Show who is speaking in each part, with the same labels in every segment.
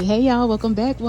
Speaker 1: Hey y'all, welcome back.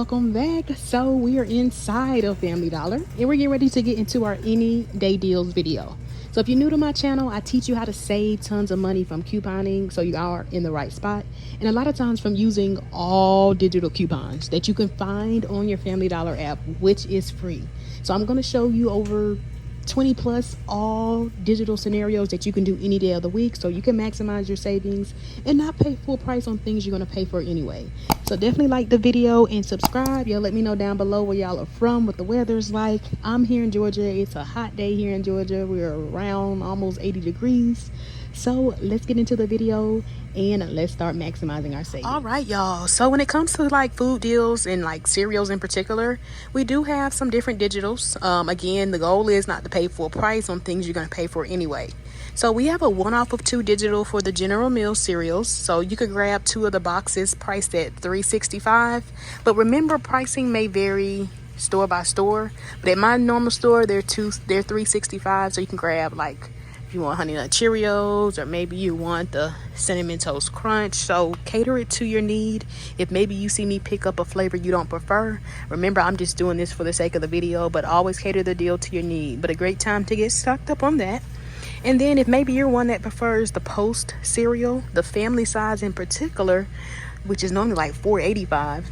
Speaker 1: So we are inside of Family Dollar and we're getting ready to get into our any day deals video. So if you're new to my channel, I teach you how to save tons of money from couponing, so you are in the right spot, and a lot of times from using all digital coupons that you can find on your Family Dollar app, which is free. So I'm going to show you over 20 plus all digital scenarios that you can do any day of the week, so you can maximize your savings and not pay full price on things you're going to pay for anyway. So definitely like the video and subscribe. Y'all let me know down below where y'all are from, what the weather's like. I'm here in Georgia. It's a hot day here in Georgia. We're around almost 80 degrees. So let's get into the video and let's start maximizing our savings. All right, y'all. So when it comes to like food deals and like cereals in particular, we do have some different digitals. Again, the goal is not to pay full price on things you're going to pay for anyway. So we have a 1 off of 2 digital for the General Mills cereals. So you could grab 2 of the boxes priced at $3.65. But remember, pricing may vary store by store. But at my normal store, they're $3.65. So you can grab like, if you want Honey Nut Cheerios, or maybe you want the Cinnamon Toast Crunch. So cater it to your need. If maybe you see me pick up a flavor you don't prefer, remember I'm just doing this for the sake of the video, but always cater the deal to your need. But a great time to get stocked up on that. And then if maybe you're one that prefers the Post cereal, the family size in particular, which is normally like $4.85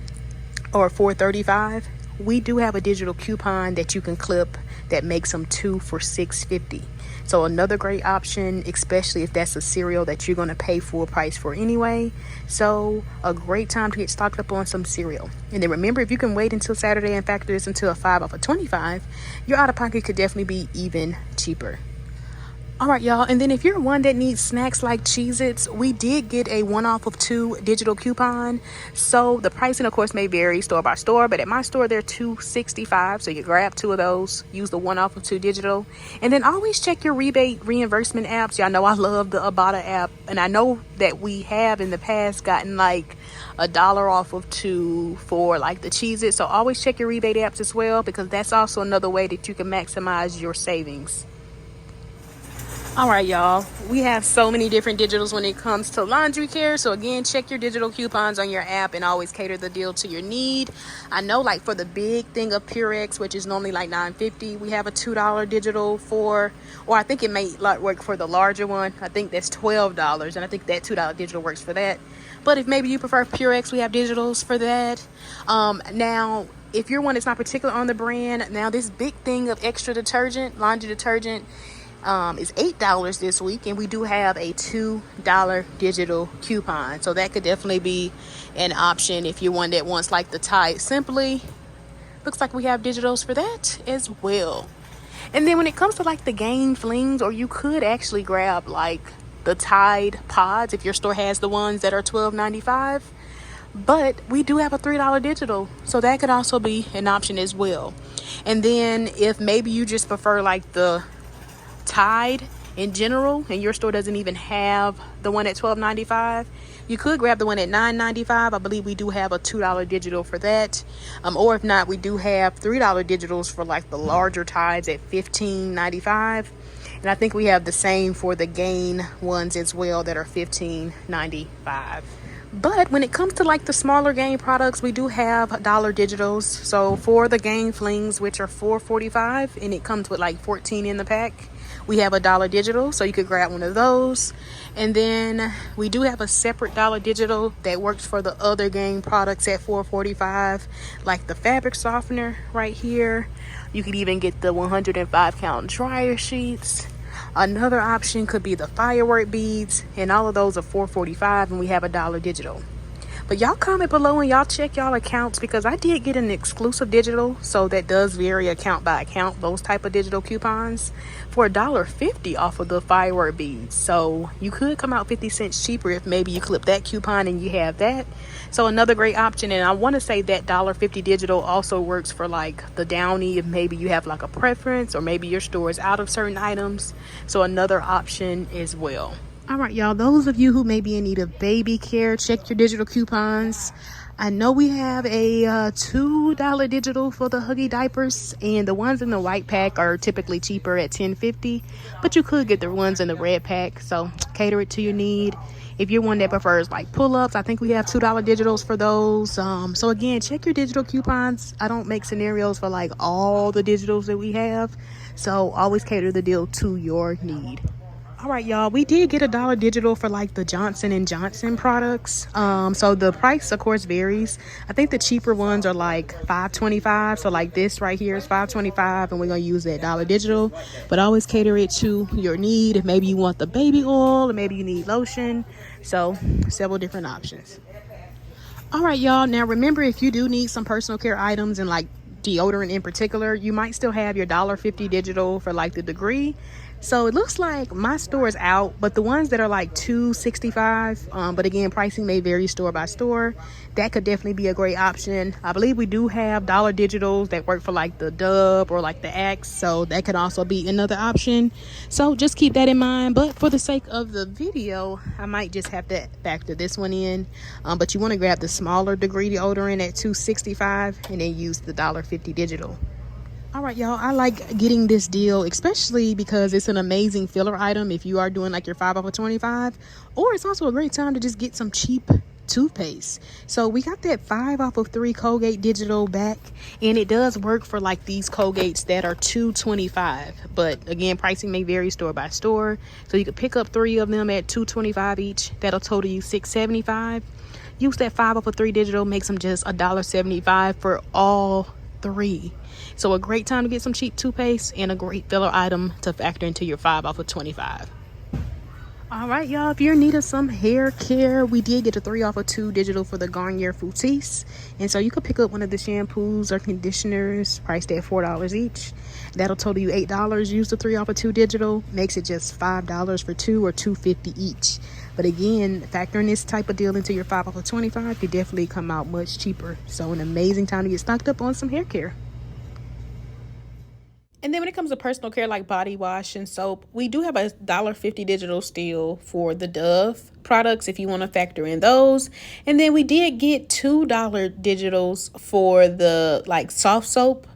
Speaker 1: or $4.35, we do have a digital coupon that you can clip that makes them 2 for $6.50. So another great option, especially if that's a cereal that you're going to pay full price for anyway. So a great time to get stocked up on some cereal. And then remember, if you can wait until Saturday and factor this into a 5 off of 25, your out of pocket could definitely be even cheaper. All right, y'all. And then if you're one that needs snacks like Cheez-Its, we did get a 1 off of 2 digital coupon. So the pricing, of course, may vary store by store, but at my store, they're $2.65. So you grab 2 of those, use the 1 off of 2 digital, and then always check your rebate reimbursement apps. Y'all know I love the IBOTTA app, and I know that we have in the past gotten like $1 off of 2 for like the Cheez-Its. So always check your rebate apps as well, because that's also another way that you can maximize your savings. All right, y'all, we have so many different digitals when it comes to laundry care. So again, check your digital coupons on your app and always cater the deal to your need. I know, like for the big thing of Purex, which is normally like $9.50, we have a $2 digital for, or I think it may work for the larger one. I think that's $12, and I think that $2 digital works for that. But if maybe you prefer Purex, we have digitals for that. Now, if you're one that's not particular on the brand, now this big thing of extra detergent, laundry detergent, is $8 this week, and we do have a $2 digital coupon. So that could definitely be an option if you're one that wants like the Tide Simply. Looks like we have digitals for that as well. And then when it comes to like the Gain Flings, or you could actually grab like the Tide Pods if your store has the ones that are $12.95. But we do have a $3 digital, so that could also be an option as well. And then if maybe you just prefer like the Tide in general, and your store doesn't even have the one at $12.95, you could grab the one at $9.95. I believe we do have a $2 digital for that. Or if not, we do have $3 digitals for like the larger Tides at $15.95. And I think we have the same for the Gain ones as well that are $15.95. But when it comes to like the smaller Gain products, we do have dollar digitals. So for the Gain Flings, which are $4.45, and it comes with like 14 in the pack, we have a dollar digital, so you could grab one of those. And then we do have a separate dollar digital that works for the other Gain products at $4.45, like the fabric softener right here. You could even get the 105 count dryer sheets. Another option could be the firework beads, and all of those are $4.45, and we have a dollar digital. But y'all comment below and y'all check y'all accounts, because I did get an exclusive digital, so that does vary account by account, those type of digital coupons, for $1.50 off of the firework beads. So you could come out 50 cents cheaper if maybe you clip that coupon and you have that. So another great option. And I want to say that $1.50 digital also works for like the Downy, if maybe you have like a preference, or maybe your store is out of certain items. So another option as well. All right, y'all, those of you who may be in need of baby care, check your digital coupons. I know we have a $2 digital for the Huggy diapers, and the ones in the white pack are typically cheaper at $10.50, but you could get the ones in the red pack, so cater it to your need. If you're one that prefers like pull-ups, I think we have $2 digitals for those. So again, check your digital coupons. I don't make scenarios for like all the digitals that we have, so always cater the deal to your need. All right, y'all, we did get $1 digital for like the Johnson & Johnson products. So the price of course varies. I think the cheaper ones are like $5.25. So like this right here is $5.25, and we're gonna use that $1 digital, but always cater it to your need. If maybe you want the baby oil, or maybe you need lotion, so several different options. All right, y'all, now remember, if you do need some personal care items and like deodorant in particular, you might still have your $1.50 digital for like the Degree. So it looks like my store is out, but the ones that are like $2.65, but again, pricing may vary store by store, that could definitely be a great option. I believe we do have dollar digitals that work for like the Dub or like the Axe, so that could also be another option. So just keep that in mind, but for the sake of the video, I might just have to factor this one in. But you want to grab the smaller Degree deodorant at $2.65 and then use the $1.50 digital. All right, y'all, I like getting this deal, especially because it's an amazing filler item if you are doing like your 5 off of 25, or it's also a great time to just get some cheap toothpaste. So we got that 5 off of 3 Colgate digital back, and it does work for like these Colgates that are $2.25, but again, pricing may vary store by store. So you could pick up 3 of them at $2.25 each. That'll total you $6.75. Use that 5 off of 3 digital, makes them just $1.75 for all 3. So a great time to get some cheap toothpaste and a great filler item to factor into your 5 off of 25. All right, y'all, if you're in need of some hair care, we did get a 3 off of 2 digital for the Garnier Fructis. And so you could pick up one of the shampoos or conditioners priced at $4 each. That'll total you $8. Use the 3 off of 2 digital, makes it just $5 for 2 or $2.50 each. But again, factoring this type of deal into your 5 off of 25 could definitely come out much cheaper. So an amazing time to get stocked up on some hair care. And then when it comes to personal care like body wash and soap, we do have a $1.50 digital still for the Dove products if you want to factor in those. And then we did get $2 digitals for the like soft soap.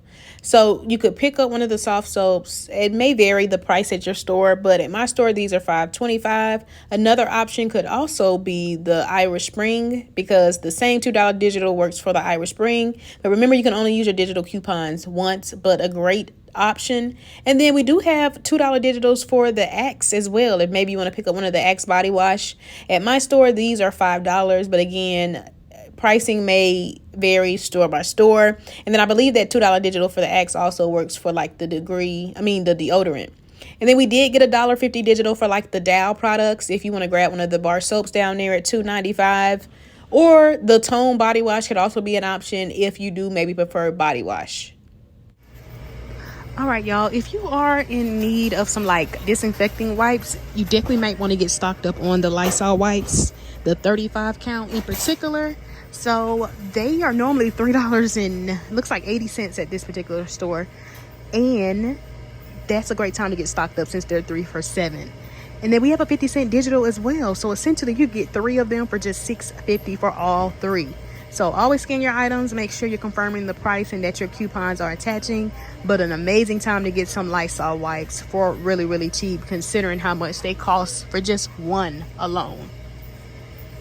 Speaker 1: So you could pick up one of the soft soaps. It may vary the price at your store, but at my store, these are $5.25. Another option could also be the Irish Spring, because the same $2 digital works for the Irish Spring. But remember, you can only use your digital coupons once, but a great option. And then we do have $2 digitals for the Axe as well, if maybe you want to pick up one of the Axe body wash. At my store, these are $5, but again, pricing may vary store by store. And then I believe that $2 digital for the Axe also works for like the the deodorant. And then we did get a $1.50 digital for like the Dow products if you want to grab one of the bar soaps down there at $2.95. Or the Tone body wash could also be an option if you do maybe prefer body wash. All right, y'all, if you are in need of some like disinfecting wipes, you definitely might want to get stocked up on the Lysol wipes, the 35 count in particular. So they are normally $3 and looks like 80 cents at this particular store. And that's a great time to get stocked up since they're 3 for $7. And then we have a 50-cent digital as well. So essentially you get 3 of them for just $6.50 for all 3. So always scan your items, make sure you're confirming the price and that your coupons are attaching. But an amazing time to get some Lysol wipes for really, really cheap, considering how much they cost for just one alone.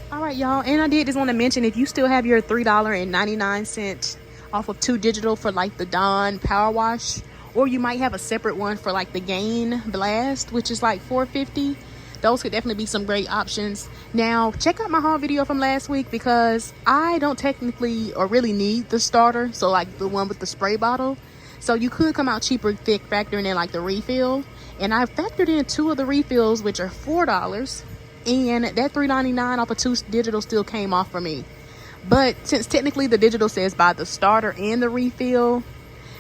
Speaker 1: All right, y'all, and I did just want to mention, if you still have your $3.99 off of 2 digital for like the Dawn Power Wash, or you might have a separate one for like the Gain Blast, which is like $4.50. Those could definitely be some great options. Now, check out my haul video from last week, because I don't technically or really need the starter. So like the one with the spray bottle. So you could come out cheaper factoring in like the refill. And I factored in 2 of the refills, which are $4. And that $3.99 off of 2 digital still came off for me. But since technically the digital says buy the starter and the refill,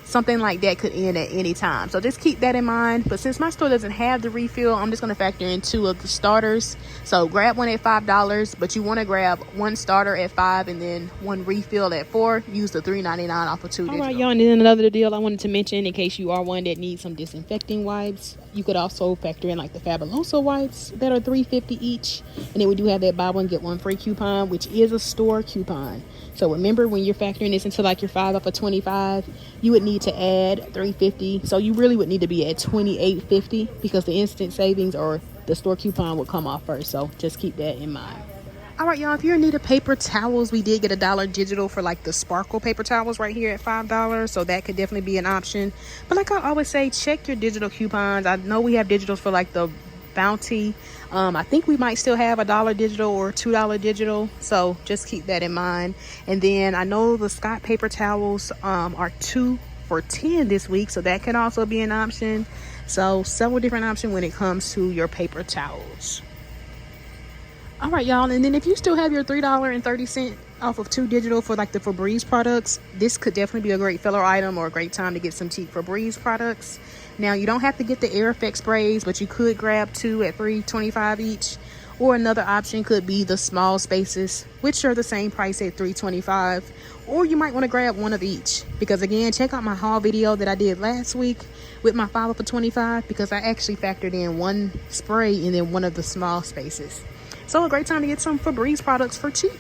Speaker 1: something like that could end at any time. So just keep that in mind. But since my store doesn't have the refill, I'm just going to factor in 2 of the starters. So grab one at $5, but you want to grab 1 starter at $5 and then 1 refill at $4. Use the $3.99 off of 2 digital. All right, y'all, and then another deal I wanted to mention, in case you are one that needs some disinfecting wipes, you could also factor in like the Fabuloso wipes that are $3.50 each. And then we do have that buy one get one free coupon, which is a store coupon. So remember, when you're factoring this into like your 5 off of 25, you would need to add $3.50. So you really would need to be at $28.50 because the instant savings or the store coupon would come off first. So just keep that in mind. All right, y'all, if you're in need of paper towels, we did get $1 digital for like the sparkle paper towels right here at $5. So that could definitely be an option. But like I always say, check your digital coupons. I know we have digitals for like the Bounty. I think we might still have $1 digital or $2 digital, so just keep that in mind. And then I know the Scott paper towels are 2 for $10 this week, so that can also be an option. So several different options when it comes to your paper towels. All right, y'all, and then if you still have your $3.30 off of 2 digital for like the Febreze products, this could definitely be a great filler item or a great time to get some cheap Febreze products. Now, you don't have to get the air effect sprays, but you could grab 2 at $3.25 each. Or another option could be the small spaces, which are the same price at $3.25. Or you might want to grab 1 of each, because again, check out my haul video that I did last week with my 5 for $25, because I actually factored in 1 spray and then 1 of the small spaces. So a great time to get some Febreze products for cheap.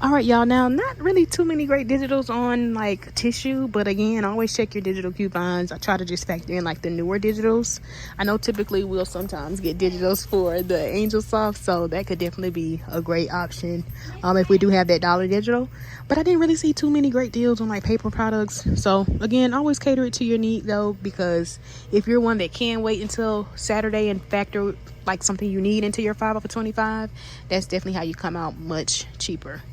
Speaker 1: All right, y'all, now not really too many great digitals on like tissue, but again, always check your digital coupons. I try to just factor in like the newer digitals. I know typically we'll sometimes get digitals for the Angel Soft, so that could definitely be a great option if we do have that $1 digital. But I didn't really see too many great deals on like paper products. So again, always cater it to your need though, because if you're one that can wait until Saturday and factor like something you need into your 5 for $25, that's definitely how you come out much cheaper.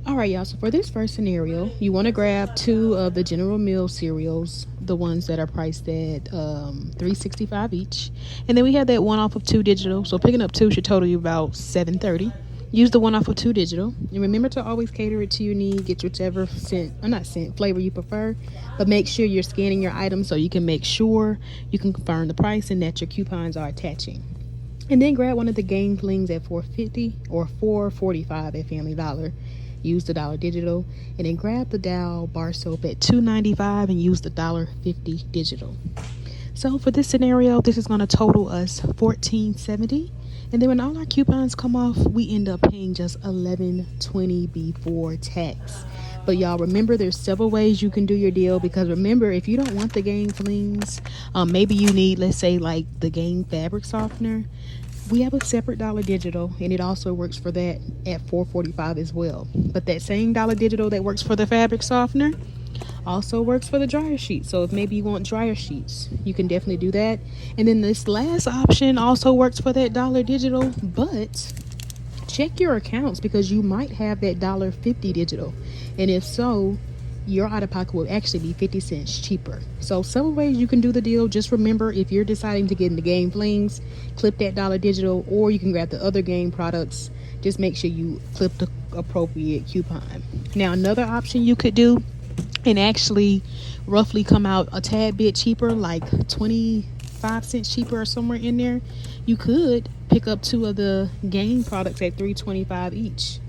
Speaker 1: All right, y'all, so for this first scenario, you want to grab 2 of the General Mills cereals, the ones that are priced at $3.65 each. And then we have that 1 off of 2 digital, so picking up 2 should total you about $7.30. Use the 1 off of 2 digital, and remember to always cater it to your need. Get whichever flavor you prefer, but make sure you're scanning your items so you can make sure you can confirm the price and that your coupons are attaching. And then grab one of the Game Flings at $4.50 or $4.45 at Family Dollar. Use the $1 digital, and then grab the Dow bar soap at $2.95 and use the $1.50 digital. So for this scenario, this is going to total us $14.70, and then when all our coupons come off, we end up paying just $11.20 before tax. But y'all, remember, there's several ways you can do your deal, because remember, if you don't want the Game Flings, maybe you need, let's say, like the Game fabric softener, we have a separate $1 digital, and it also works for that at $4.45 as well. But that same $1 digital that works for the fabric softener also works for the dryer sheets. So if maybe you want dryer sheets, you can definitely do that. And then this last option also works for that $1 digital, but check your accounts, because you might have that $1.50 digital, and if so, your out-of-pocket will actually be 50 cents cheaper. So several ways you can do the deal. Just remember, if you're deciding to get into Game Flings, clip that $1 digital, or you can grab the other Game products. Just make sure you clip the appropriate coupon. Now, another option you could do, and actually roughly come out a tad bit cheaper, like 25 cents cheaper or somewhere in there, you could pick up 2 of the Game products at $3.25 each.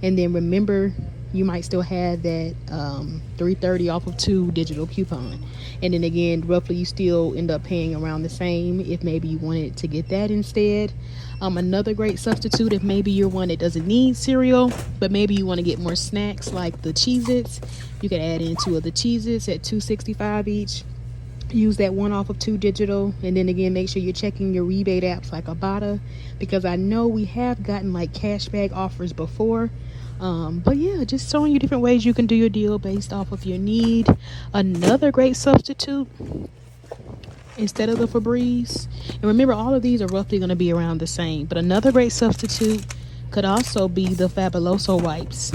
Speaker 1: And then remember, you might still have that $3.30 off of 2 digital coupon. And then again, roughly you still end up paying around the same if maybe you wanted to get that instead. Another great substitute, if maybe you're one that doesn't need cereal, but maybe you want to get more snacks like the Cheez-Its, you could add in 2 of the Cheez-Its at $2.65 each. Use that 1 off of 2 digital, and then again, make sure you're checking your rebate apps like IBOTTA, because I know we have gotten like cashback offers before. But yeah, just showing you different ways you can do your deal based off of your need. Another great substitute, instead of the Febreze, and remember, all of these are roughly going to be around the same, but another great substitute could also be the Fabuloso wipes.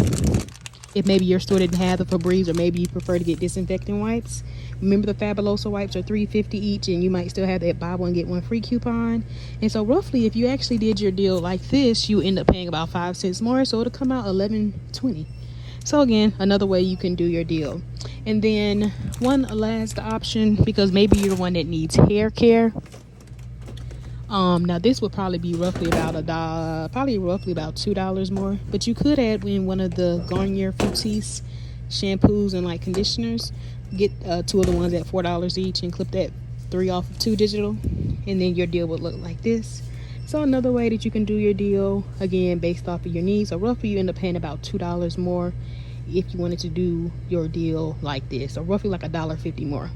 Speaker 1: If maybe your store didn't have the Febreze, or maybe you prefer to get disinfecting wipes, remember the Fabuloso wipes are $3.50 each, and you might still have that buy one get one free coupon. And so roughly, if you actually did your deal like this, you end up paying about 5 cents more, so it'll come out $11.20. So again, another way you can do your deal. And then one last option, because maybe you're the one that needs hair care. Now this would probably be roughly about about $2 more, but you could add in one of the Garnier Fructis shampoos and like conditioners. Get two of the ones at $4 each and clip that 3 off of 2 digital, and then your deal would look like this. So another way that you can do your deal, again based off of your needs, so roughly you end up paying about $2 more if you wanted to do your deal like this, or roughly like $1.50 more.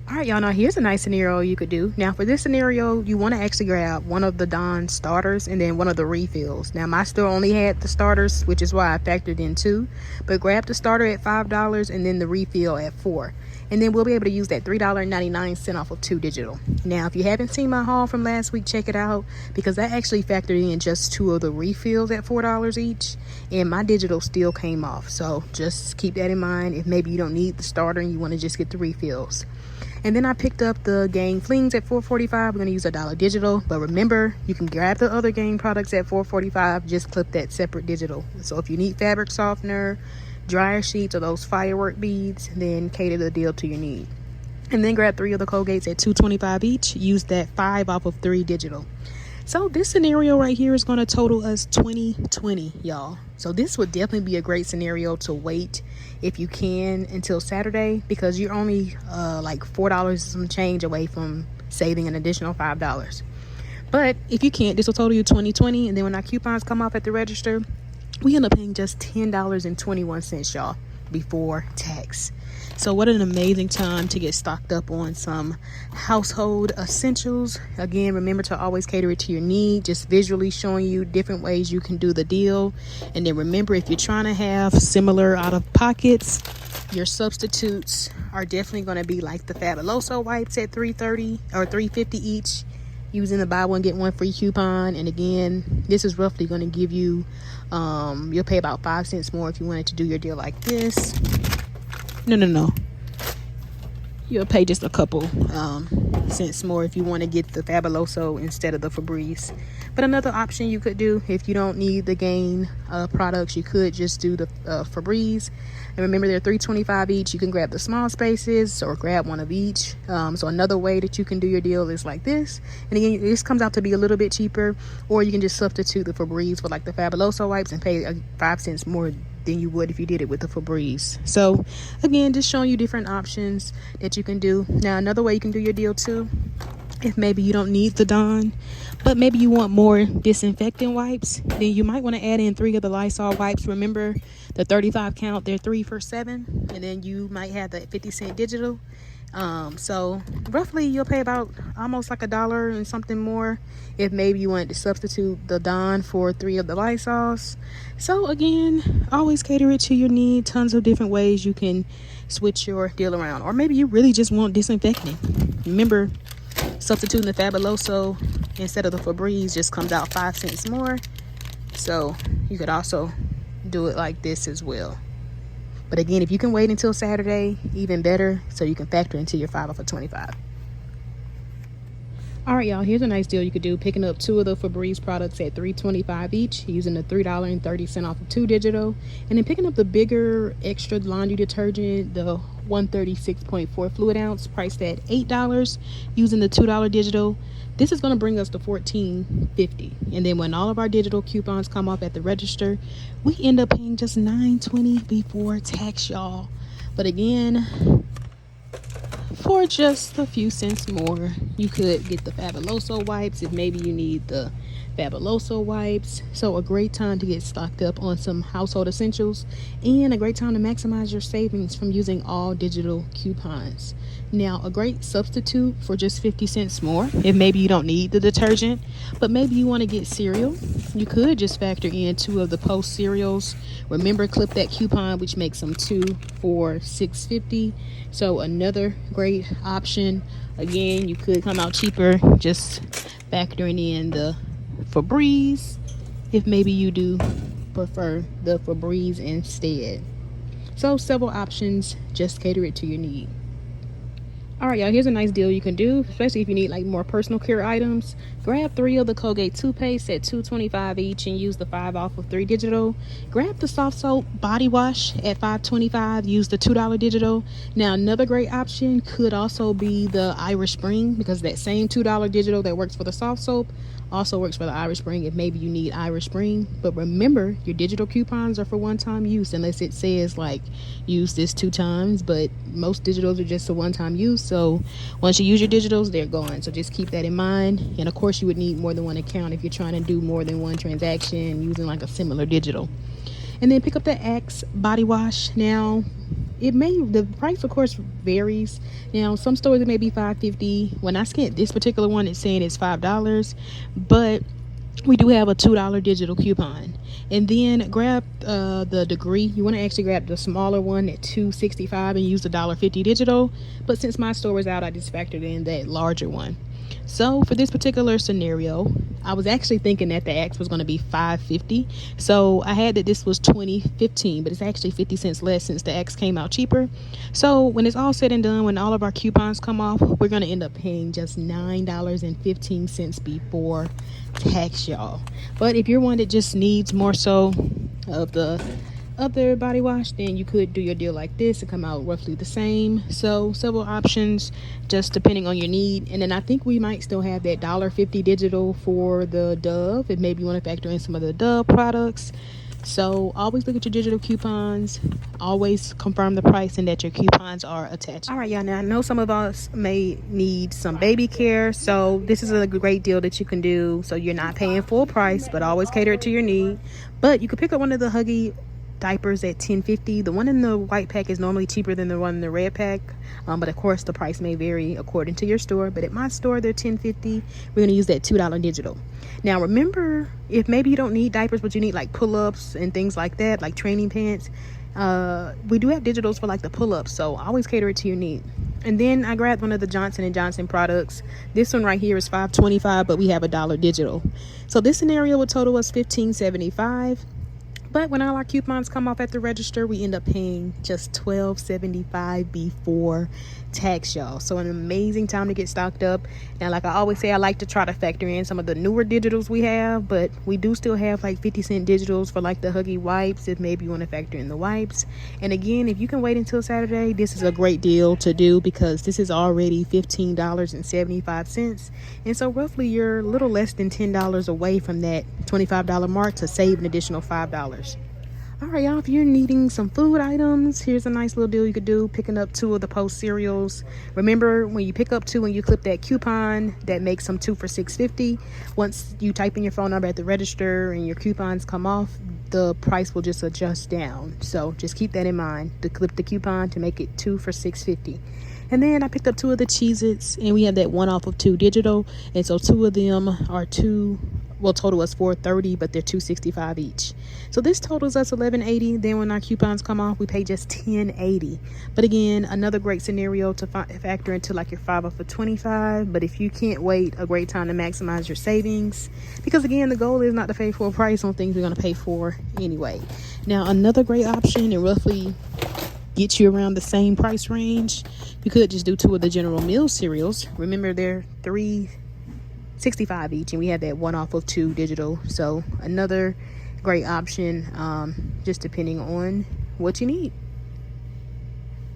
Speaker 1: All right, y'all, now here's a nice scenario you could do. Now for this scenario, you want to actually grab one of the Dawn starters and then one of the refills. Now my store only had the starters, which is why I factored in 2, but grab the starter at $5 and then the refill at $4, and then we'll be able to use that $3.99 off of 2 digital. Now if you haven't seen my haul from last week, check it out, because I actually factored in just 2 of the refills at $4 each, and my digital still came off. So just keep that in mind if maybe you don't need the starter and you want to just get the refills. And then I picked up the Gain Flings at $4.45. We're going to use $1 digital. But remember, you can grab the other Gain products at $4.45. Just clip that separate digital. So if you need fabric softener, dryer sheets, or those firework beads, then cater the deal to your need. And then grab 3 of the Colgates at $2.25 each. Use that 5 off of 3 digital. So this scenario right here is going to total us $20.20, y'all. So this would definitely be a great scenario to wait if you can until Saturday, because you're only like $4 some change away from saving an additional $5. But if you can't, this will total you $20.20, and then when our coupons come off at the register, we end up paying just $10.21, y'all, before tax. So what an amazing time to get stocked up on some household essentials. Again, remember to always cater it to your need, just visually showing you different ways you can do the deal. And then remember, if you're trying to have similar out of pockets, your substitutes are definitely going to be like the Fabuloso wipes at $3.30 or $3.50 each, using the buy one get one free coupon. And again, this is roughly going to give you you'll pay about 5 cents more if you wanted to do your deal like this. No, you'll pay just a couple cents more if you want to get the Fabuloso instead of the Febreze. But another option you could do, if you don't need the Gain products, you could just do the Febreze. And remember, they're $3.25 each. You can grab the small spaces or grab one of each. So another way that you can do your deal is like this. And again, this comes out to be a little bit cheaper, or you can just substitute the Febreze for like the Fabuloso wipes and pay 5 cents more than you would if you did it with the Febreze. So again, just showing you different options that you can do. Now another way you can do your deal too, if maybe you don't need the Dawn, but maybe you want more disinfectant wipes, then you might want to add in 3 of the Lysol wipes. Remember the 35 count, they're 3 for $7, and then you might have the 50-cent digital. So roughly you'll pay about almost like $1 and something more if maybe you wanted to substitute the Dawn for 3 of the Lysols. So again, always cater it to your need. Tons of different ways you can switch your deal around. Or maybe you really just want disinfecting. Remember, substituting the Fabuloso instead of the Febreze just comes out 5 cents more. So you could also do it like this as well. But again, if you can wait until Saturday, even better, so you can factor into your 5 off of 25. All right, y'all, here's a nice deal you could do. Picking up 2 of the Febreze products at $3.25 each, using the $3.30 off of 2 digital. And then picking up the bigger extra laundry detergent, the 136.4 fluid ounce, priced at $8, using the $2 digital. This is going to bring us to $14.50. And then when all of our digital coupons come off at the register, we end up paying just $9.20 before tax, y'all. But again, for just a few cents more, you could get the Fabuloso wipes if maybe you need the Fabuloso wipes. So a great time to get stocked up on some household essentials, and a great time to maximize your savings from using all digital coupons. Now, a great substitute for just 50 cents more if maybe you don't need the detergent, but maybe you want to get cereal, you could just factor in 2 of the Post cereals. Remember, clip that coupon, which makes them 2 for $6.50. So another great option. Again, you could come out cheaper just factoring in the Febreze if maybe you do prefer the Febreze instead. So several options, just cater it to your need. All right, y'all, here's a nice deal you can do, especially if you need like more personal care items. Grab 3 of the Colgate toothpaste at $2.25 each and use the 5 off of 3 digital. Grab the soft soap body wash at $5.25, use the $2 digital. Now another great option could also be the Irish Spring, because that same $2 digital that works for the soft soap also works for the Irish Spring if maybe you need Irish Spring. But remember, your digital coupons are for one-time use unless it says like use this 2 times, but most digitals are just a one-time use. So once you use your digitals, they're gone. So just keep that in mind. And of course you would need more than one account if you're trying to do more than one transaction using like a similar digital. And then pick up the Axe body wash. Now the price of course varies. Now some stores it may be $5.50. When I scanned this particular one, it's saying it's $5, but we do have a $2 digital coupon. And then grab the degree. You want to actually grab the smaller one at $2.65 and use the $1.50 digital, but since my store was out, I just factored in that larger one. So for this particular scenario, I was actually thinking that the Axe was going to be $5.50. So I had that this was $20.15, but it's actually 50 cents less since the Axe came out cheaper. So when it's all said and done, when all of our coupons come off, we're going to end up paying just $9.15 before tax, y'all. But if you're one that just needs more so of the other body wash, then you could do your deal like this and come out roughly the same. So several options just depending on your need. And then I think we might still have that $1.50 digital for the Dove, and maybe you want to factor in some of the Dove products. So always look at your digital coupons, always confirm the price and that your coupons are attached. All right, y'all, now I know some of us may need some baby care, so this is a great deal that you can do so you're not paying full price, but always cater it to your need. But you could pick up one of the Huggy diapers at $10.50. The one in the white pack is normally cheaper than the one in the red pack, but of course the price may vary according to your store. But at my store they're $10.50. We're going to use that $2 digital. Now remember, if maybe you don't need diapers but you need like pull-ups and things like that, like training pants, we do have digitals for like the pull-ups, so always cater it to your need. And then I grabbed one of the Johnson & Johnson products. This one right here is $5.25, but we have a $1 digital. So this scenario would total us $15.75. But when all our coupons come off at the register, we end up paying just $12.75 before tax, y'all. So an amazing time to get stocked up. Now, like I always say, I like to try to factor in some of the newer digitals we have, but we do still have like 50-cent digitals for like the Huggy wipes, if maybe you want to factor in the wipes. And again, if you can wait until Saturday, this is a great deal to do because this is already $15.75. And so roughly you're a little less than $10 away from that $25 mark to save an additional $5. All right, y'all, if you're needing some food items, here's a nice little deal you could do, picking up 2 of the Post cereals. Remember, when you pick up 2 and you clip that coupon, that makes them 2 for $6.50. Once you type in your phone number at the register and your coupons come off, the price will just adjust down. So just keep that in mind, to clip the coupon to make it 2 for $6.50. And then I picked up 2 of the Cheez-Its, and we have that 1 off of 2 digital. And so 2 of them are total us $4.30, but they're $2.65 each. So this totals us $11.80. Then when our coupons come off, we pay just $10.80. But again, another great scenario to factor into like your 5 off of 25. But if you can't wait, a great time to maximize your savings, because again, the goal is not to pay full price on things we're going to pay for anyway. Now, another great option, and roughly get you around the same price range, you could just do 2 of the General Mills cereals. Remember, they're $3.65 each, and we have that 1 off of 2 digital. So another great option, just depending on what you need.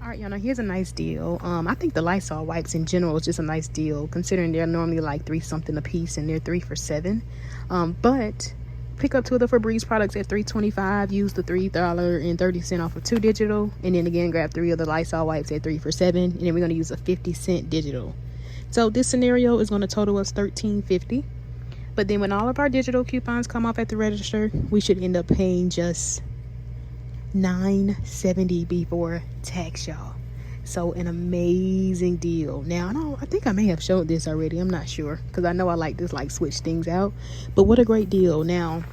Speaker 1: All right, y'all, now here's a nice deal. I think the Lysol wipes in general is just a nice deal, considering they're normally like $3 something a piece and they're 3 for $7. But pick up 2 of the Febreze products at $3.25. Use the $3.30 off of 2 digital, and then again grab 3 of the Lysol wipes at 3 for $7, and then we're going to use a 50-cent digital. So this scenario is going to total us $13.50. But then when all of our digital coupons come off at the register, we should end up paying just $9.70 before tax, y'all. So an amazing deal. Now, I think I may have showed this already. I'm not sure, because I know I like to like switch things out. But what a great deal. Now,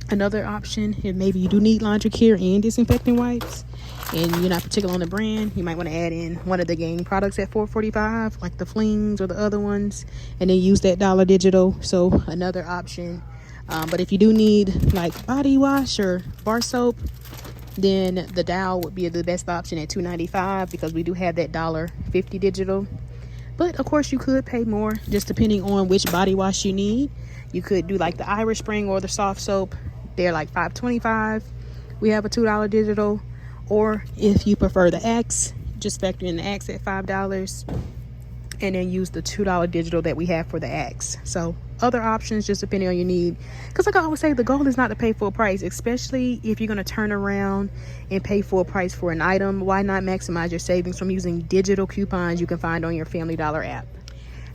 Speaker 1: another option, if maybe you do need laundry care and disinfecting wipes, and you're not particular on the brand, you might want to add in one of the Gain products at $4.45, like the Flings or the other ones, and then use that $1 digital. So another option. But if you do need like body wash or bar soap, Then the dial would be the best option at $2.95 because we do have that $1.50 digital. But of course you could pay more just depending on which body wash you need. You could do like the Irish Spring or the soft soap. They're like $5.25. We have a $2 digital. Or if you prefer the Axe, just factor in the Axe at $5 and then use the $2 digital that we have for the Axe. So other options just depending on your need, because like I always say, the goal is not to pay full price, especially if you're going to turn around and pay full price for an item. Why not maximize your savings from using digital coupons you can find on your Family Dollar app?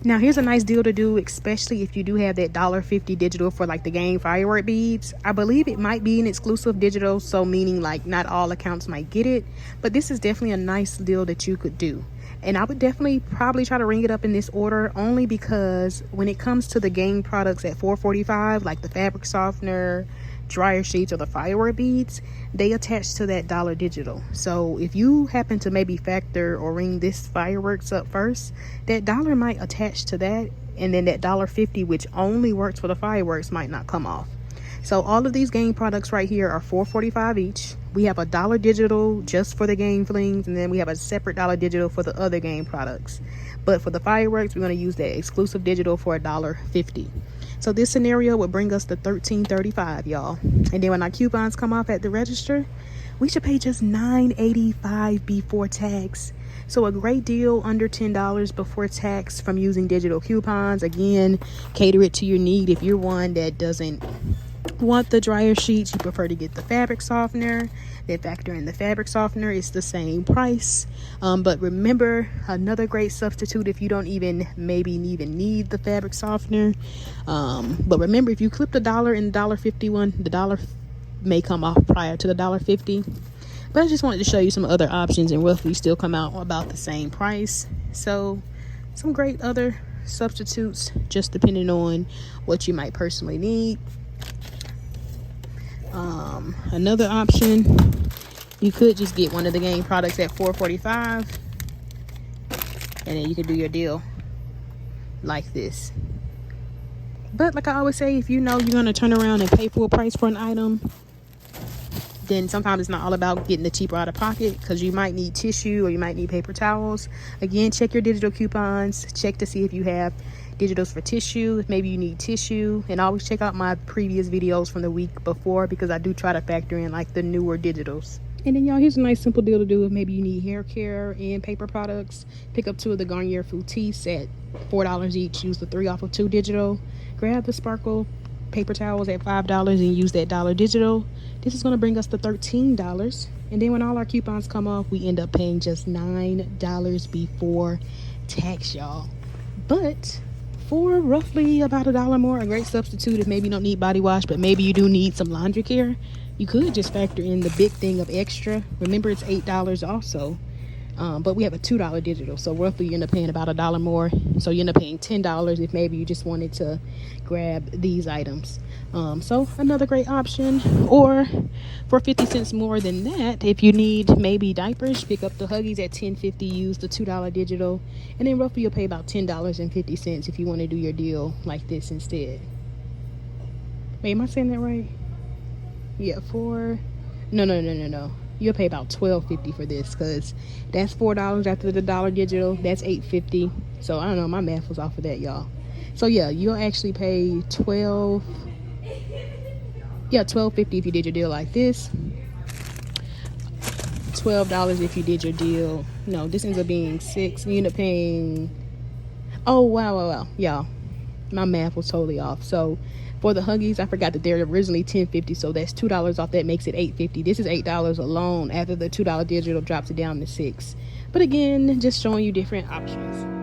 Speaker 1: Now here's a nice deal to do, especially if you do have that $1.50 digital for like the game firework beads. I believe it might be an exclusive digital, so meaning like not all accounts might get it, but this is definitely a nice deal that you could do. And I would definitely probably try to ring it up in this order, only because when it comes to the game products at $4.45, like the fabric softener, dryer sheets, or the firework beads, they attach to that $1 digital. So if you happen to maybe factor or ring this fireworks up first, that $1 might attach to that, and then that $1.50, which only works for the fireworks, might not come off. So all of these game products right here are $4.45 each. We have a $1 digital just for the game flings, and then we have a separate $1 digital for the other game products. But for the fireworks, we're going to use that exclusive digital for $1.50. So this scenario would bring us to $13.35, y'all. And then when our coupons come off at the register, we should pay just $9.85 before tax. So a great deal under $10 before tax from using digital coupons. Again, cater it to your need. If you're one that doesn't want the dryer sheets, you prefer to get the fabric softener, then factor in the fabric softener. It's the same price, but remember, another great substitute if you don't even need the fabric softener, but remember, if you clip the $1 and the $1.50 one, the $1 may come off prior to the $1.50. But I just wanted to show you some other options, and roughly still come out about the same price. So some great other substitutes, just depending on what you might personally need. Another option, you could just get one of the game products at $4.45, and then you could do your deal like this. But like I always say, if you know you're going to turn around and pay full price for an item, then sometimes it's not all about getting the cheaper out of pocket, because you might need tissue or you might need paper towels. Again, check your digital coupons, check to see if you have digitals for tissue, if maybe you need tissue, and always check out my previous videos from the week before, because I do try to factor in like the newer digitals. And then y'all, here's a nice simple deal to do if maybe you need hair care and paper products. Pick up 2 of the Garnier Fructis at $4 each. Use the 3 off of 2 digital. Grab the Sparkle paper towels at $5 and use that $1 digital. This is going to bring us to $13. And then when all our coupons come off, we end up paying just $9 before tax, y'all. But for roughly about $1 more, a great substitute if maybe you don't need body wash, but maybe you do need some laundry care, you could just factor in the big thing of extra. Remember, it's $8 also, but we have a $2 digital, so roughly you end up paying about $1 more. So you end up paying $10 if maybe you just wanted to grab these items. So another great option. Or for 50 cents more than that, if you need maybe diapers, pick up the Huggies at $10.50, use the $2 digital, and then roughly you'll pay about $10.50 if you want to do your deal like this instead. Wait, am I saying that right? Yeah, no. You'll pay about $12.50 for this, because that's $4 after the $1 digital. That's $8.50. So I don't know, my math was off of that, y'all. So yeah, you'll actually pay $12.50 if you did your deal like this. $12 if you did your deal. No, this ends up being $6. You end up paying. Oh wow, y'all, my math was totally off. So for the Huggies, I forgot that they're originally $10.50, so that's $2 off. That makes it $8.50. This is $8 alone. After the $2 digital drops it down to $6. But again, just showing you different options.